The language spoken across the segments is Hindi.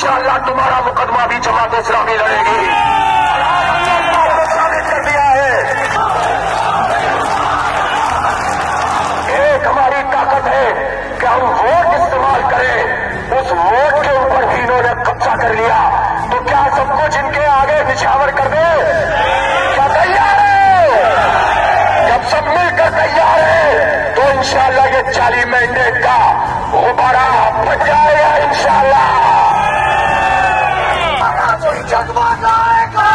इंशाअल्लाह तुम्हारा मुकदमा भी जमात इस्लामी लड़ेगी। साबित कर दिया है। एक हमारी ताकत है कि हम वोट इस्तेमाल करें। उस वोट के ऊपर भी इन्होंने कब्जा कर लिया, तो क्या सब कुछ इनके आगे निछावर कर दे? क्या तैयार है? जब सब मिलकर तैयार है तो इंशाअल्लाह ये 40 मैंडेट का गुब्बारा बच जाएगा इंशाअल्लाह। जज्बा लाएगा,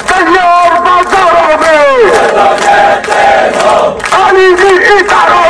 तैयार बाजारों में, अली की इशारों